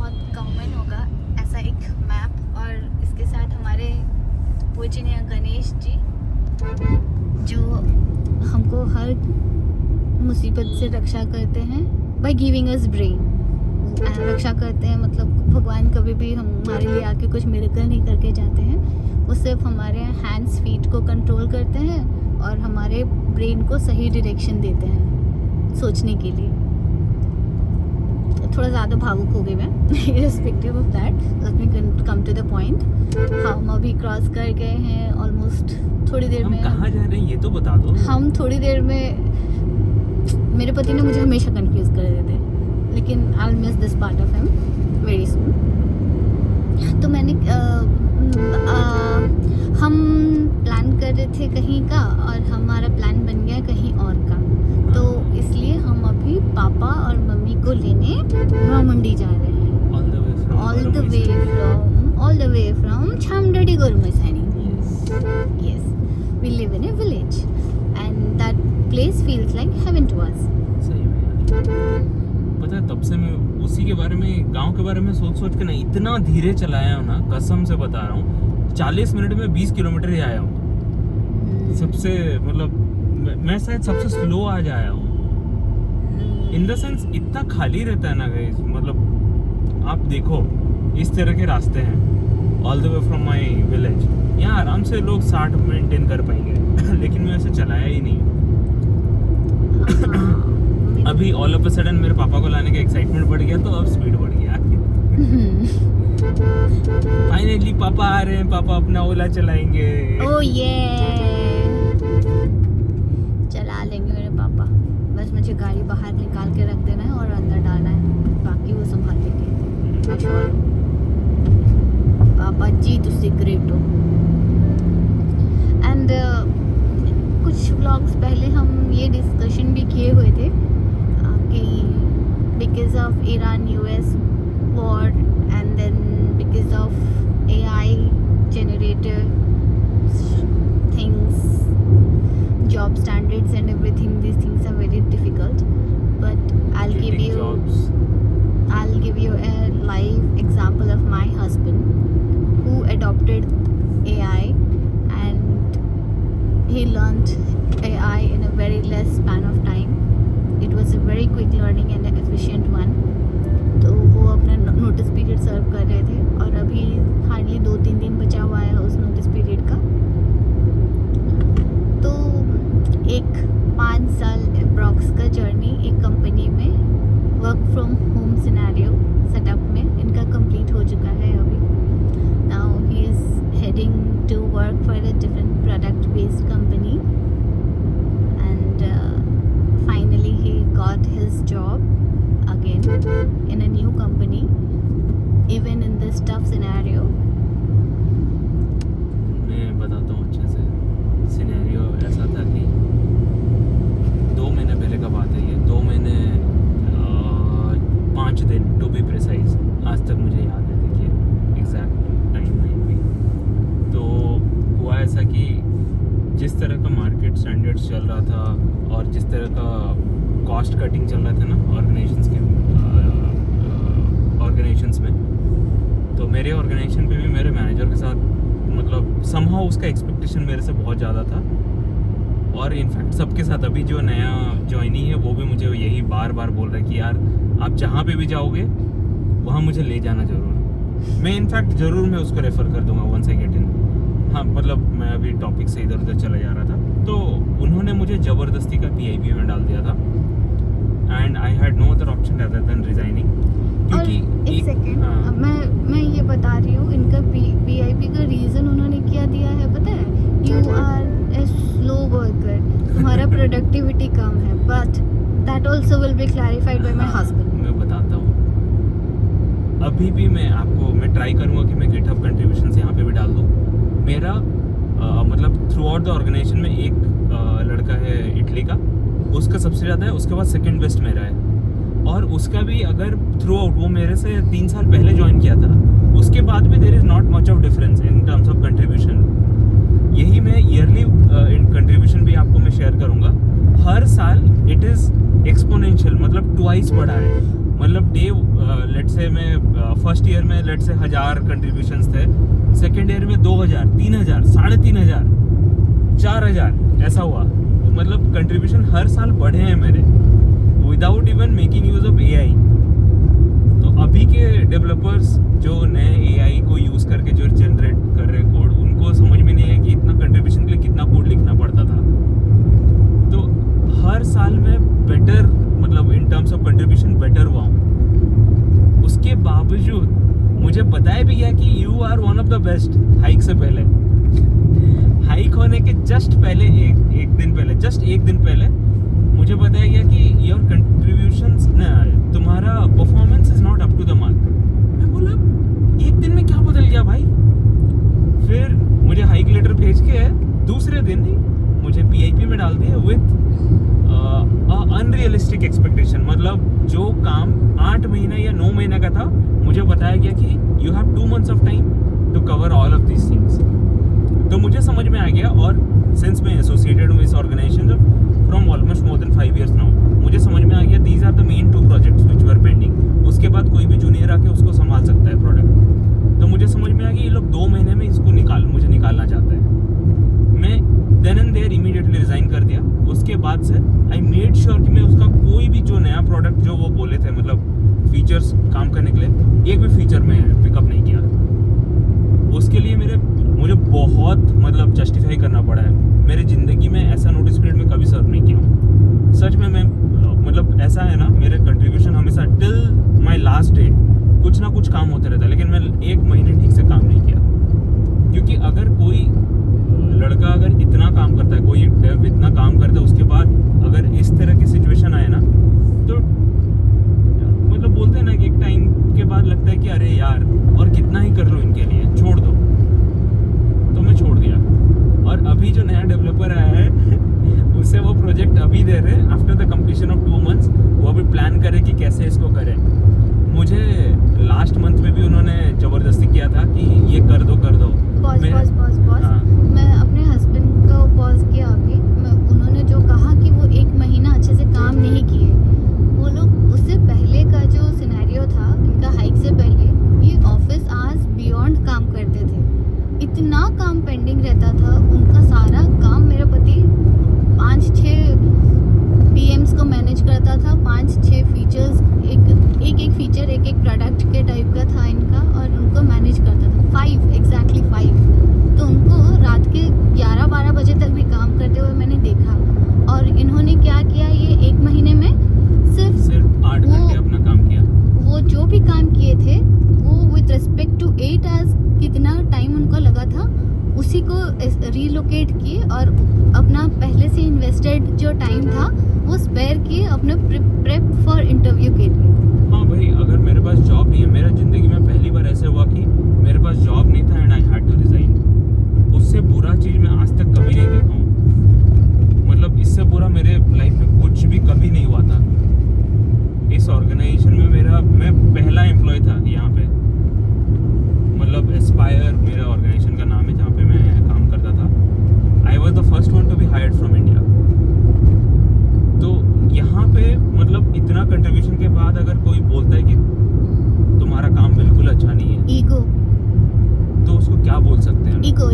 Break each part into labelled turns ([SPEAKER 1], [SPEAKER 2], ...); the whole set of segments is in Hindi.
[SPEAKER 1] बहुत कॉमन होगा ऐसा एक मैप, और इसके साथ हमारे पूजनीय गणेश जी जो हमको हर मुसीबत से रक्षा करते हैं बाय गिविंग अस ब्रेन। रक्षा करते हैं मतलब भगवान कभी भी हमारे लिए आके कुछ मिरेकल नहीं करके जाते हैं, वो सिर्फ हमारे हैंड्स फीट को कंट्रोल करते हैं और हमारे ब्रेन को सही डायरेक्शन देते हैं सोचने के लिए। थोड़ा ज़्यादा भावुक हो गई मैं irrespective of that, let me come to the point. हम अभी क्रॉस कर गए हैं ऑलमोस्ट, थोड़ी देर में।
[SPEAKER 2] हम कहाँ जा रहे हैं ये तो बता दो।
[SPEAKER 1] हम थोड़ी देर में, मेरे पति ने मुझे हमेशा कंफ्यूज कर देते हैं, लेकिन I will miss this part of him very soon. तो मैंने हम प्लान कर रहे थे कहीं का और हमारा प्लान बन गया कहीं और का, तो इसलिए हम अभी पापा और मम्मी को लेने रामंडी जा रहे हैं। ऑल द वे फ्रॉम छामडाडी गोरुमसानी। Yes, we live in a village and that place feels like heaven to us.
[SPEAKER 2] सही में पता है, तब से मैं उसी के बारे में, गांव के बारे में सोच के ना इतना धीरे चलाया हूँ ना, कसम से बता रहा हूँ। 40 मिनट में 20 किलोमीटर ही आया हूँ। सबसे मतलब मैं शायद सबसे स्लो आज आया हूँ। इन द सेंस इतना खाली रहता है ना गाइस, मतलब आप देखो इस तरह के रास्ते हैं all the way from my village. यहाँ आराम से लोग 60 मेंटेन कर पाएंगे लेकिन मैं ऐसे चलाया ही नहीं। अभी ऑल ऑफ अ सडन मेरे पापा को लाने का एक्साइटमेंट बढ़ गया, तो अब स्पीड बढ़ गया। फाइनली पापा आ रहे हैं, पापा अपना ओला चलाएंगे।
[SPEAKER 1] ओह ये चला लेंगे मेरे पापा, बस मुझे गाड़ी बाहर निकाल के रख देना है और अंदर डालना है, बाकी वो संभाल लेंगे। मैं श्योर हूँ पापा जी तुझसे ग्रेट हो। एंड कुछ व्लॉग्स पहले हम ये डिस्कशन भी किए हुए थे कि because of Iran US war and then because of AI generated things, job standards and everything, these things are very difficult, but I'll give you a live example of my husband who adopted AI and he learned AI in a very less span of time. It was a very quick learning and an efficient one. तो वो अपना नोटिस पीरियड सर्व कर रहे थे और अभी हार्डली 2-3 दिन बचा हुआ है उस नोटिस पीरियड का। तो एक 5 साल अप्रॉक्स का जर्नी एक कंपनी में work from home scenario setup में इनका कंप्लीट हो चुका है अभी। Now he is heading to work for a different product based company and finally he got his job again in a new company even in this tough scenario.
[SPEAKER 2] मैं बताता हूँ अच्छे से। सिनेरियो ऐसा था कि 2 महीने पहले का बात है ये, 2 महीने 5 दिन टू बी प्रिसाइज, आज तक मुझे याद है, देखिए एग्जैक्ट टाइम नहीं भी। तो हुआ ऐसा कि जिस तरह का मार्केट स्टैंडर्ड्स चल रहा था और जिस तरह का कॉस्ट कटिंग चल रहा था ना ऑर्गेनाइजेशंस में, तो मेरे ऑर्गेनाइजेशन पे भी मेरे मैनेजर के साथ मतलब समहाउ उसका एक्सपेक्टेशन मेरे से बहुत ज़्यादा था। और इनफैक्ट सबके साथ, अभी जो नया ज्वाइनी है वो भी मुझे यही बार बार बोल रहा है कि यार आप जहाँ पे भी जाओगे वहाँ मुझे ले जाना ज़रूर। मैं इनफैक्ट ज़रूर मैं उसको रेफ़र कर दूँगा वंस आई गेट इन। हाँ मतलब मैं अभी टॉपिक से इधर उधर चला जा रहा था, तो उन्होंने मुझे ज़बरदस्ती का PIP में डाल दिया था and I had no other option other than resigning. क्योंकि
[SPEAKER 1] एक सेकेंड, मैं ये बता रही हूँ, इनका PIP का रीज़न उन्होंने क्या दिया है पता है? You are a slow worker, तुम्हारा प्रोडक्टिविटी कम है, but that also will be clarified by my husband.
[SPEAKER 2] मैं बताता हूँ, अभी भी मैं ट्राई करूँगा कि मैं गिटहब कंट्रीब्यूशंस यहाँ पे भी डाल दूँ। मेरा मतलब थ्रू आउट द ऑर्गेनाइजेशन में एक लड़का है इटली का, उसका सबसे ज़्यादा है, उसके बाद सेकंड बेस्ट मेरा है। और उसका भी अगर थ्रू आउट, वो मेरे से 3 साल पहले ज्वाइन किया था, उसके बाद भी there is not much of difference in terms of contribution. यही मैं ईयरली कंट्रीब्यूशन भी आपको मैं शेयर करूँगा। हर साल इट इज़ एक्सपोनेंशियल, मतलब ट्वाइस बढ़ा है। मतलब डे लेट से मैं फर्स्ट ईयर में लेट से 1000 कंट्रीब्यूशंस थे, सेकेंड ईयर में 2000, 3000, 3500, 4000 ऐसा हुआ। तो मतलब कंट्रीब्यूशन हर साल बढ़े हैं मेरे, without even making use of AI. तो अभी के डेवलपर्स जो नए एआई को यूज करके जो जनरेट कर रहे कोड, उनको समझ में नहीं है कि इतना कंट्रीब्यूशन के लिए कितना कोड लिखना पड़ता था। तो हर साल में बेटर, मतलब in terms of contribution better हुआ हूँ। उसके बावजूद मुझे बताया भी गया कि you are one of the best. Hike से पहले, हाइक होने के जस्ट पहले एक दिन पहले मुझे बताया गया कि योर कंट्रीब्यूशंस, तुम्हारा performance is not up to the mark. मैं बोला एक दिन में क्या बदल गया भाई। फिर मुझे हाइक लेटर भेज के दूसरे दिन ही मुझे पीआईपी में डाल दिया विथ अनरियलिस्टिक एक्सपेक्टेशन। मतलब जो काम 8 महीने या 9 महीने का था, मुझे बताया गया कि you have 2 months of time to cover all of these things. तो मुझे समझ में आ गया, और सिंस मैं एसोसिएटेड हूँ इस organisation from almost more than 5 years now, मुझे समझ में आ गया these are the main 2 projects which were pending। उसके बाद कोई भी जूनियर आके उसको संभाल सकता है प्रोडक्ट। तो मुझे समझ में आ गया ये लोग 2 महीने में इसको मुझे निकालना चाहते हैं। मैं then and there immediately resign कर दिया। उसके बाद से आई मेड श्योर कि मैं उसका कोई भी जो नया प्रोडक्ट जो वो बोले थे, मतलब फीचर्स काम करने के लिए, एक भी फीचर में पिकअप नहीं किया। उसके लिए मुझे बहुत मतलब जस्टिफाई करना पड़ा है। मेरी ज़िंदगी में ऐसा नोटिस पीरियड में कभी सर्व नहीं किया हूँ। सच में मैं मतलब ऐसा है ना, मेरे कंट्रीब्यूशन हमेशा टिल माय लास्ट डे कुछ ना कुछ काम होते रहता है, लेकिन मैं 1 महीने ठीक से काम नहीं किया। क्योंकि अगर कोई लड़का अगर इतना काम करता है, कोई डेव इतना काम करता है, उसके बाद अगर इस तरह की सिचुएशन आए ना, तो मतलब बोलते हैं ना कि एक टाइम के बाद लगता है कि अरे यार और कितना ही कर लो इनके लिए, छोड़ दो। तो मैं छोड़ दिया। और अभी जो नया डेवलपर आया है उससे वो प्रोजेक्ट अभी दे रहे हैं after the completion of 2 months। वो अभी प्लान करे कि कैसे इसको करें। मुझे लास्ट मंथ में भी उन्होंने ज़बरदस्ती किया था कि ये कर दो
[SPEAKER 1] पॉज।
[SPEAKER 2] हाँ।
[SPEAKER 1] मैं अपने हस्बैंड को पॉज किया अभी। उन्होंने जो कहा कि वो 1 महीना अच्छे से काम नहीं किए, वो लोग उससे पहले का जो सिनेरियो था इनका, हाइक से पहले ये ऑफिस आवर्स बियॉन्ड काम करते थे। इतना काम पेंडिंग रहता था उनका। सारा काम मेरा पति 5-6 PMs को मैनेज करता था। 5-6 फीचर्स, एक फीचर एक प्रोडक्ट के टाइप का था इनका, और उनको मैनेज करता था। 5 एग्जैक्टली 5। तो उनको रात के 11-12 बजे तक भी काम करते हुए मैंने देखा। और इन्होंने क्या किया, ये 1 महीने में सिर्फ
[SPEAKER 2] 8 घंटे अपना काम किया।
[SPEAKER 1] वो जो भी काम किए थे वो विद रिस्पेक्ट टू 8 hours कितना टाइम उनको लगा था, उसी को रीलोकेट किए और अपना पहले से इन्वेस्टेड जो टाइम था वो स्पेयर किए अपने प्रेप फॉर इंटरव्यू के लिए।
[SPEAKER 2] हाँ भाई, अगर मेरे पास जॉब नहीं है, मेरा ज़िंदगी में पहली बार ऐसे हुआ कि मेरे पास जॉब नहीं था and I had to resign. उससे बुरा चीज़ मैं आज तक कभी नहीं देखा हूँ। मतलब इससे बुरा मेरे लाइफ में कुछ भी कभी नहीं हुआ था। इस ऑर्गेनाइजेशन में मैं पहला एम्प्लॉय था यहाँ पे। मतलब एस्पायर मेरा ऑर्गेनाइजेशन का नाम है जहाँ पे मैं काम करता था। I was the first one to be hired from India. तो यहाँ पे मतलब इतना कंट्रीब्यूशन के बाद अगर कोई बोलता है कि तुम्हारा काम बिल्कुल अच्छा नहीं है,
[SPEAKER 1] ईगो,
[SPEAKER 2] तो उसको क्या बोल सकते हैं?
[SPEAKER 1] ईगो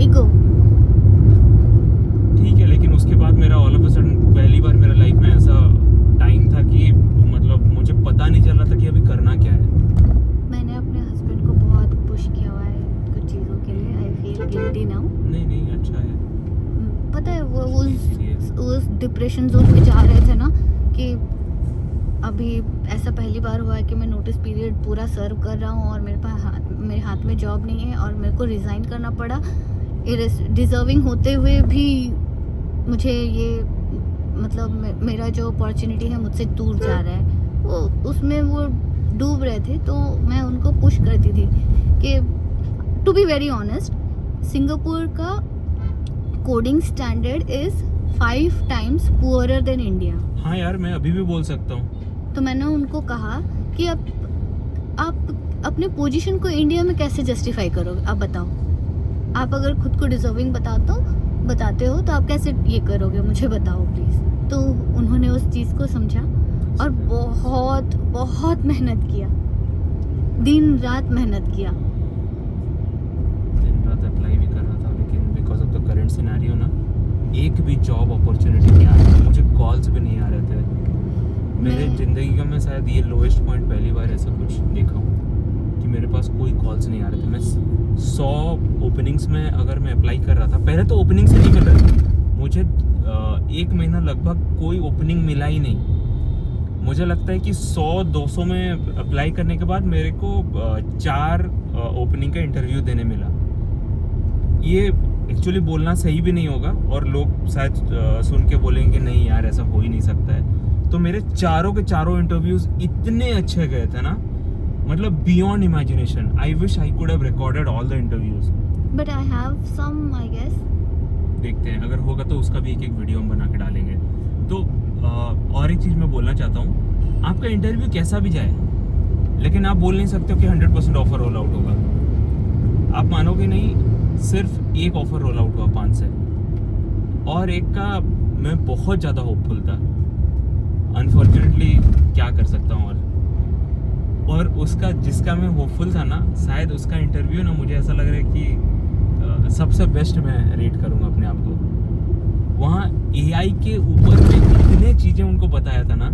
[SPEAKER 2] ठीक है, लेकिन उसके बाद मेरा ऑल ऑफ अ सडन पहली बार मेरे लाइफ में ऐसा टाइम था कि मतलब मुझे पता नहीं चल रहा था कि अभी करना क्या है।
[SPEAKER 1] मैंने अपने हस्बैंड को बहुत पुश किया हुआ है कुछ चीज़ों के लिए। I feel guilty now.
[SPEAKER 2] नहीं अच्छा है।
[SPEAKER 1] पता है वो उस डिप्रेशन जोन में जा रहे थे ना, कि अभी ऐसा पहली बार हुआ है कि मैं नोटिस पीरियड पूरा सर्व कर रहा हूँ और मेरे हाथ में जॉब नहीं है और मेरे को रिज़ाइन करना पड़ा। डिज़र्विंग होते हुए भी मुझे ये मतलब मेरा जो अपॉर्चुनिटी है मुझसे दूर जा रहा है। वो उसमें वो डूब रहे थे, तो मैं उनको पुश करती थी कि to be very honest, Singapore का coding standard is 5 times poorer than India.
[SPEAKER 2] हाँ यार, मैं अभी भी बोल सकता हूँ।
[SPEAKER 1] तो मैंने उनको कहा कि आप अपने पोजीशन को इंडिया में कैसे जस्टिफाई करोगे, आप बताओ। आप अगर खुद को डिजर्विंग बताते हो तो आप कैसे ये करोगे, मुझे बताओ प्लीज़। तो उन्होंने उस चीज़ को समझा और बहुत बहुत बहुत मेहनत किया, दिन रात मेहनत किया।
[SPEAKER 2] दिन रात अप्लाई भी कर रहा था, लेकिन because of the current scenario ना, एक भी जॉब अपॉर्चुनिटी नहीं आ रही, मुझे कॉल्स भी नहीं आ रहे थे। मेरे ज़िंदगी का मैं शायद ये लोएस्ट पॉइंट पहली बार ऐसा कुछ देखा हूँ कि मेरे पास कोई कॉल्स नहीं आ रहे थे। मैं 100 ओपनिंग्स में अगर मैं अप्लाई कर रहा था, पहले तो ओपनिंग से नहीं मिल रहा था मुझे, 1 महीना लगभग कोई ओपनिंग मिला ही नहीं। मुझे लगता है कि 100-200 में अप्लाई करने के बाद मेरे को 4 ओपनिंग का इंटरव्यू देने मिला। ये एक्चुअली बोलना सही भी नहीं होगा और लोग शायद सुन के बोलेंगे नहीं यार ऐसा हो ही नहीं सकता है। तो मेरे चारों के चारों इंटरव्यूज इतने अच्छे गए थे ना, मतलब beyond imagination. I wish I could have recorded all the interviews,
[SPEAKER 1] but I have some, I guess.
[SPEAKER 2] देखते हैं, अगर होगा तो उसका भी एक वीडियो हम बना के डालेंगे। तो और एक चीज़ मैं बोलना चाहता हूँ, आपका इंटरव्यू कैसा भी जाए, लेकिन आप बोल नहीं सकते हो कि 100% ऑफर रोल आउट होगा। आप मानोगे नहीं, सिर्फ एक ऑफर रोल आउट हुआ 5 से, और एक का मैं बहुत ज़्यादा होपफुल था। अनफॉर्चुनेटली क्या कर सकता हूँ। और उसका जिसका मैं होपफुल था ना, शायद उसका इंटरव्यू ना मुझे ऐसा लग रहा है कि सबसे बेस्ट मैं रेट करूँगा अपने आप को। वहाँ AI के ऊपर में इतने चीज़ें उनको बताया था ना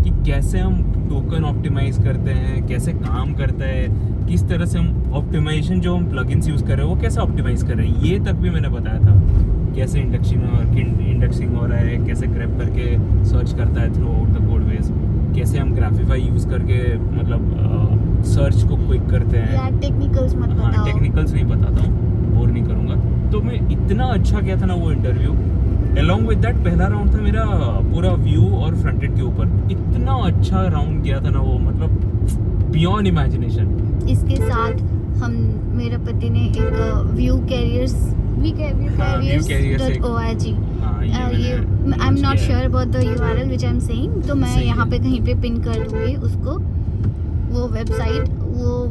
[SPEAKER 2] कि कैसे हम टोकन ऑप्टिमाइज करते हैं, कैसे काम करता है, किस तरह से हम ऑप्टिमाइजेशन जो हम प्लगइन्स यूज़ कर रहे हैं वो कैसे ऑप्टिमाइज कर रहे हैं, ये तक भी मैंने बताया था। कैसे इंडेक्सिंग हो रहा है, कैसे ग्रैब करके सर्च करता है through out the code base, कैसे हम ग्राफिफाई यूज़ करके मतलब सर्च को क्विक करते हैं।
[SPEAKER 1] यार टेक्निकल्स मत बताओ।
[SPEAKER 2] हाँ, टेक्निकल्स नहीं बताता हूँ, बोर नहीं करूँगा। तो मैं इतना अच्छा गया था ना वो इंटरव्यू। अलॉन्ग विद दैट पहला राउंड था मेरा पूरा व्यू और फ्रंट एंड के ऊपर, इतना अच्छा राउंड गया था ना वो, मतलब बियॉन्ड इमेजिनेशन।
[SPEAKER 1] इसके साथ हम, मेरा पति ने एक व्यू कैरियर्स .org, ये I am not sure about the URL which I am saying, तो मैं यहाँ पे कहीं पे पिन कर दूंगी उसको, वो वेबसाइट। वो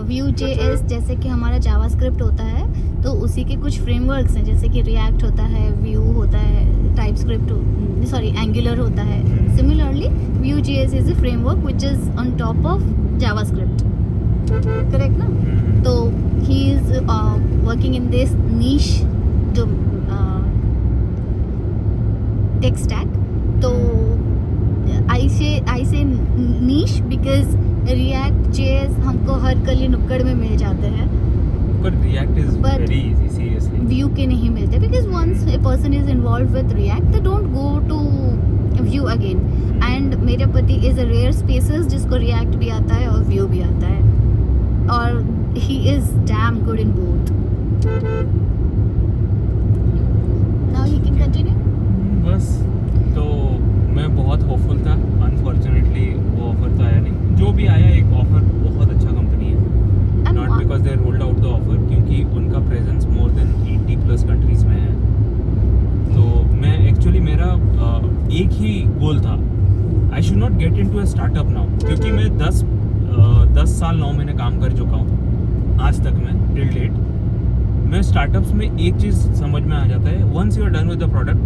[SPEAKER 1] Vue.js जैसे कि हमारा जावास्क्रिप्ट होता है, तो उसी के कुछ फ्रेमवर्क्स हैं, जैसे कि रिएक्ट होता है, व्यू होता है, टाइपस्क्रिप्ट सॉरी एंगुलर होता है। Similarly Vue.js is a framework which is on top of JavaScript, correct ना? तो he is working in this niche tech stack. तो I say niche because React.js हमको हर गली नुक्कड़ में मिल जाते हैं,
[SPEAKER 2] but React is very easy, seriously.
[SPEAKER 1] Vue के नहीं मिलते, because once a person is involved with React, they don't go to Vue again. And मेरे पति is a rare species जिसको React भी आता है और Vue भी आता है, और he is damn good in both. Now he can continue.
[SPEAKER 2] बस तो मैं बहुत होपफुल था, अनफॉर्चुनेटली वो ऑफर तो आया नहीं। जो भी आया एक ऑफर बहुत अच्छा कंपनी है, not because they rolled out the offer, क्योंकि उनका प्रेजेंस मोर देन 80+ कंट्रीज में है। तो मैं एक्चुअली मेरा एक ही गोल था, I should not get into a startup now, क्योंकि मैं 10 साल 9 महीने काम कर चुका हूँ आज तक में टिल डेट। मैं स्टार्टअप्स में एक चीज़ समझ में आ जाता है, once you are done with the product,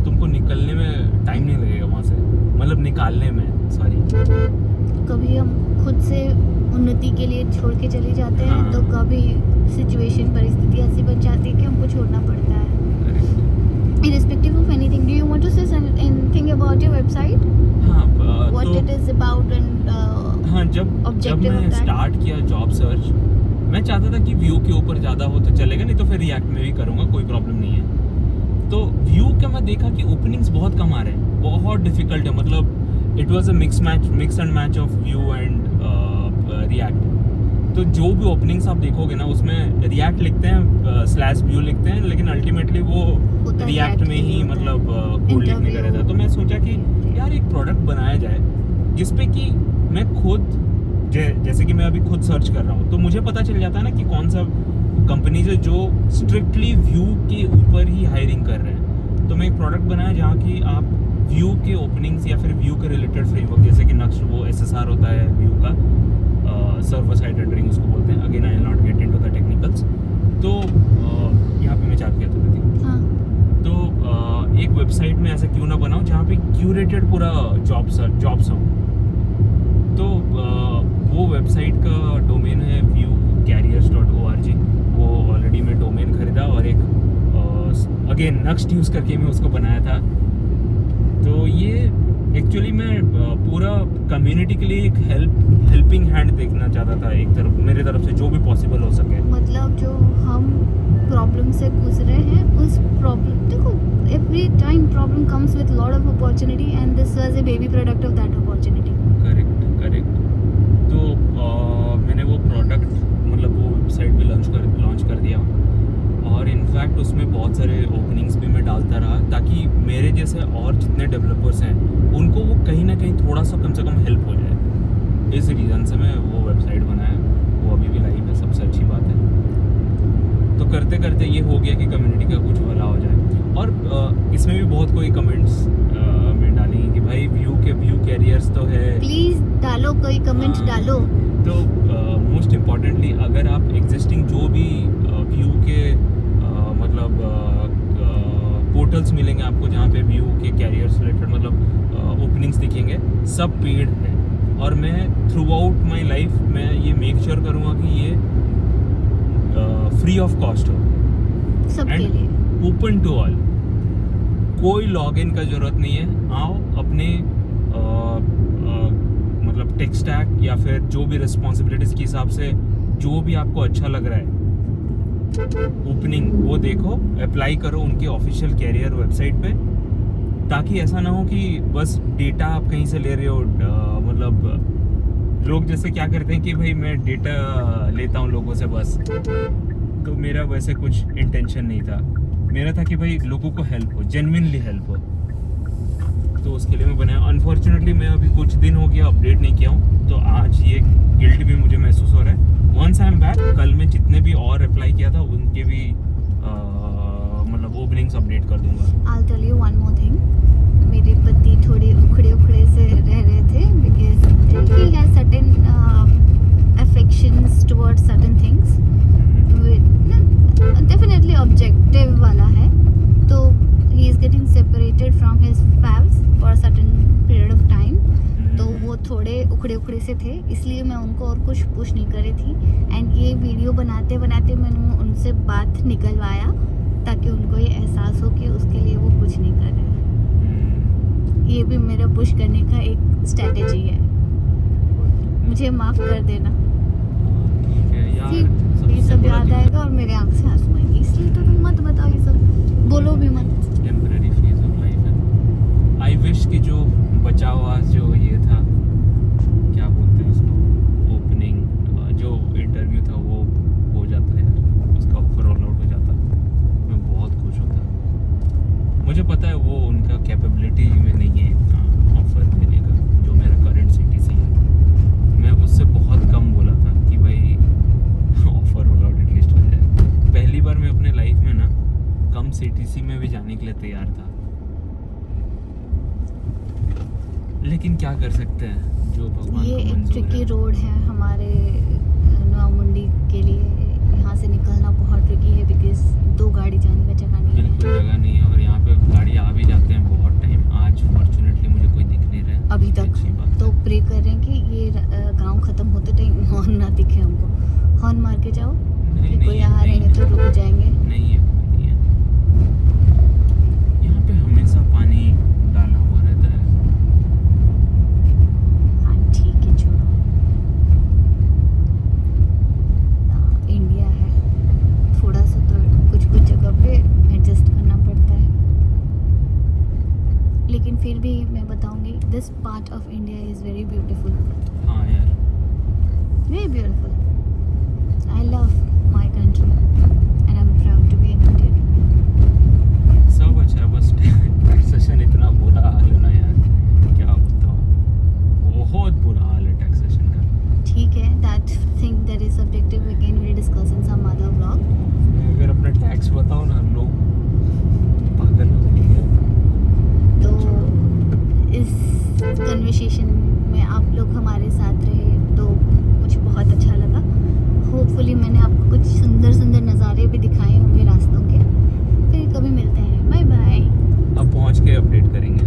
[SPEAKER 2] तुमको निकलने में टाइम नहीं लगेगा वहाँ से, मतलब निकालने में, सॉरी।
[SPEAKER 1] कभी हम खुद से उन्नति के लिए छोड़ के चले जाते हैं, तो कभी सिचुएशन परिस्थिति ऐसी बन जाती है कि हमको छोड़ना पड़ता है। Irrespective of anything, do you want to say anything about your website?
[SPEAKER 2] हाँ,
[SPEAKER 1] what
[SPEAKER 2] तो,
[SPEAKER 1] it is about and
[SPEAKER 2] हाँ, जब मैं स्टार्ट किया जॉब सर्च, मैं चाहता था कि व्यू के ऊपर ज़्यादा हो तो चलेगा, नहीं तो फिर रिएक्ट में भी करूँगा, कोई प्रॉब्लम नहीं है। तो व्यू का मैं देखा कि ओपनिंग्स बहुत कम आ रहे हैं, बहुत डिफिकल्ट है, मतलब it was a mix and match of view and react. तो जो भी ओपनिंग्स आप देखोगे ना, उसमें रिएक्ट लिखते हैं /व्यू लिखते हैं, लेकिन अल्टीमेटली वो रिएक्ट में ही मतलब कोड लिखने का रहता है। तो मैं सोचा कि यार एक प्रोडक्ट बनाया जाए जिसपे कि मैं खुद, जैसे कि मैं अभी खुद सर्च कर रहा हूँ, तो मुझे पता चल जाता है ना कि कौन सा कंपनीज है जो स्ट्रिक्टली व्यू के ऊपर ही हायरिंग कर रहे हैं। तो मैं एक प्रोडक्ट बनाया जहाँ कि आप व्यू के ओपनिंग्स या फिर व्यू के रिलेटेड फ्रेमवर्क, जैसे कि नक्श वो SSR होता है व्यू का, सर्वर साइड रेंडरिंग उसको बोलते हैं। Again I will not get into the technicals. तो यहाँ पे मैं चाहता किया था,
[SPEAKER 1] हाँ।
[SPEAKER 2] तो एक वेबसाइट में ऐसा क्यों ना बनाऊँ जहाँ पे क्यूरेटेड पूरा जॉब्स हो, तो वो वेबसाइट का डोमेन है viewcarriers.org। वो ऑलरेडी मैं डोमेन खरीदा और एक अगेन नेक्स्ट यूज़ करके मैं उसको बनाया था। तो ये एक्चुअली मैं पूरा कम्युनिटी के लिए एक हेल्पिंग हैंड देखना चाहता था, एक तरफ मेरे तरफ से जो भी पॉसिबल हो सके।
[SPEAKER 1] मतलब जो हम प्रॉब्लम से गुजरे हैं उस प्रॉब्लम, देखो every time problem comes with lot of opportunity and this was a baby product of that opportunity.
[SPEAKER 2] Correct. तो मैंने वो प्रोडक्ट मतलब वो वेबसाइट भी लॉन्च कर दिया और इनफैक्ट उसमें बहुत सारे ओपनिंग्स भी मैं डालता रहा ताकि मेरे जैसे और जितने डेवलपर्स हैं उनको वो कहीं ना कहीं थोड़ा सा कम से कम हेल्प हो जाए। इस रीज़न से मैं वो वेबसाइट बनाया, वो अभी भी लाइव है, सबसे अच्छी बात है। तो करते करते ये हो गया कि कम्युनिटी का कुछ भला हो जाए। और इसमें भी बहुत कोई कमेंट्स में डालेंगे कि भाई व्यू कैरियर्स तो है,
[SPEAKER 1] प्लीज डालो, कोई कमेंट डालो।
[SPEAKER 2] तो मोस्ट इम्पॉर्टेंटली अगर आप एग्जिस्टिंग जो भी व्यू के मतलब पोर्टल्स मिलेंगे आपको जहाँ पे व्यू के कैरियर्स रिलेटेड मतलब ओपनिंग्स दिखेंगे, सब पेड है। और मैं थ्रू आउट माई लाइफ मैं ये मेक श्योर करूँगा कि ये फ्री ऑफ कॉस्ट हो
[SPEAKER 1] सबके
[SPEAKER 2] एंड
[SPEAKER 1] लिए
[SPEAKER 2] ओपन टू ऑल। कोई लॉगिन का जरूरत नहीं है। आओ अपने मतलब टेक स्टैक या फिर जो भी रिस्पॉन्सिबिलिटीज के हिसाब से जो भी आपको अच्छा लग रहा है ओपनिंग वो देखो, अप्लाई करो उनके ऑफिशियल कैरियर वेबसाइट पे, ताकि ऐसा ना हो कि बस डेटा आप कहीं से ले रहे हो। मतलब लोग जैसे क्या करते हैं कि भाई मैं डेटा लेता हूँ लोगों से बस, तो मेरा वैसे कुछ इंटेंशन नहीं था। मेरा था कि भाई लोगों को हेल्प हो, जेन्युइनली हेल्प हो, तो उसके लिए मैं बनाया। अनफॉर्चुनेटली मैं अभी कुछ दिन हो गया अपडेट नहीं किया हूँ, तो आज ये गिल्ट भी मुझे महसूस हो रहा है। वंस आई एम बैक, कल मैं जितने भी और अप्लाई किया था उनके भी मतलब ओपनिंग्स अपडेट कर दूंगा।
[SPEAKER 1] I'll tell you one more thing. मेरे पति थोड़े उखड़े से रह रहे थे because he has certain affections towards certain things. Definitely objective वाला है, तो he is getting separated from his family for a certain period of time. तो वो थोड़े उखड़े से थे, इसलिए मैं उनको और कुछ पुश नहीं कर रही थी। एंड ये वीडियो बनाते मैंने उनसे बात निकलवाया ताकि उनको ये एहसास हो कि उसके लिए वो कुछ नहीं कर रहे। ये भी मेरा पुश करने का एक स्ट्रेटेजी है। मुझे माफ़ कर देना। ये सब याद आएगा और मेरे आँख से आंसू आएंगे, इसलिए तो तुम मत बताओ, ये सब बोलो भी मत।
[SPEAKER 2] टेम्पररी फेज ऑफ लाइफ है। आई विश कि जो बचा हुआ जो ये था, क्या बोलते हैं उसको, ओपनिंग जो इंटरव्यू था वो हो जाता है, उसका ऑफर ऑल आउट हो जाता, मैं बहुत खुश होता। मुझे पता है वो उनका कैपेबिलिटी में नहीं है इतना ऑफर देने का, जो मेरा करंट CTC है। मैं उससे बहुत कम बोला था कि भाई ऑफर ऑल आउट एटलीस्ट हो जाए। पहली बार मैं अपने लाइफ में ना कम CTC में भी जाने के लिए तैयार था, लेकिन क्या कर सकते हैं, जो भगवान
[SPEAKER 1] ये
[SPEAKER 2] को
[SPEAKER 1] एक
[SPEAKER 2] मंजूर
[SPEAKER 1] ट्रिकी
[SPEAKER 2] है।
[SPEAKER 1] रोड है हमारे नवामुंडी के लिए। यहाँ से निकलना बहुत ट्रिकी है बिकॉज 2 गाड़ी जाने का जगह नहीं
[SPEAKER 2] बिल्कुल
[SPEAKER 1] है
[SPEAKER 2] जगह नहीं है, और यहाँ पे गाड़ी आ भी जाते हैं बहुत टाइम। आज फॉर्चुनेटली मुझे कोई दिख नहीं रहा है
[SPEAKER 1] अभी तक।
[SPEAKER 2] अच्छी बात
[SPEAKER 1] तो
[SPEAKER 2] है।
[SPEAKER 1] प्रे कर रहे हैं कि ये गांव खत्म होते टाइम हॉर्न ना दिखे हमको। हॉर्न मार के जाओ
[SPEAKER 2] नहीं,
[SPEAKER 1] कि कोई
[SPEAKER 2] नहीं,
[SPEAKER 1] आ रहे हैं तो रुक जाएंगे।
[SPEAKER 2] नहीं है, नहीं है। यहाँ पे हमेशा पानी डाला हुआ रहता है।
[SPEAKER 1] हाँ ठीक है, छोड़ो। इंडिया है, थोड़ा सा तो कुछ जगह पे एडजस्ट करना पड़ता है, लेकिन फिर भी मैं बताऊंगी this part of India is very beautiful,
[SPEAKER 2] हाँ यार,
[SPEAKER 1] very beautiful. I love my country and I am proud to be an Indian.
[SPEAKER 2] सब अच्छा है, बस टैक्सेशन इतना बुरा हाल है ना यार, क्या बताऊँ, बहुत बुरा हाल है टैक्सेशन का।
[SPEAKER 1] ठीक है, that thing that is subjective, again will discuss in some other vlog.
[SPEAKER 2] अगर अपना टैक्स बताओ ना, लोग पागल हो जाएंगे।
[SPEAKER 1] तो इस कन्वर्सेशन में आप लोग हमारे साथ रहे तो मुझे बहुत अच्छा लगा। होपफुली मैंने आपको कुछ सुंदर नज़ारे भी दिखाए होंगे रास्तों के। फिर कभी मिलते हैं, बाय बाय।
[SPEAKER 2] अब पहुँच के अपडेट करेंगे।